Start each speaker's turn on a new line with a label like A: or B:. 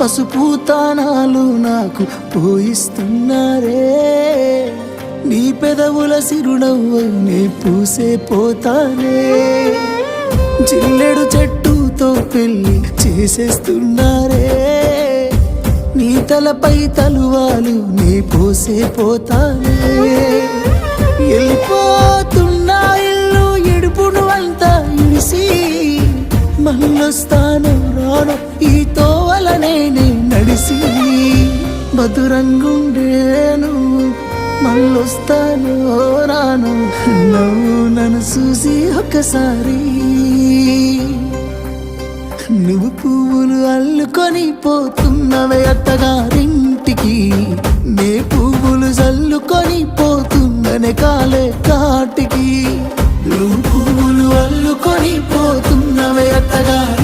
A: పసుపు తానాలు నాకు పోయిస్తున్నారే నీ పెదవుల సిరునవ్వు నే పూసే పోతానే జిల్లెడు చెట్టుతో పెళ్లి చేసేస్తున్నారే నీ తలపై తలువాలు నీ పోసే పోతానే వెళ్ళిపోతున్నా ఇల్లు ఎడుపును అంతా ఇడిసి మళ్ళొస్తాను రాను ఈ తోవలనే నడిసి మధురంగుండేను మళ్ళొస్తాను రాను నవ్వు నన్ను చూసి ఒక్కసారి నువ్వు పువ్వులు అల్లుకొని పోతున్నవే అత్తగారింటికి నే పువ్వులు చల్లుకొని పోతున్ననే కాలే కాటికి నువ్వు పువ్వులు అల్లుకొని పోతున్నవే అత్తగారి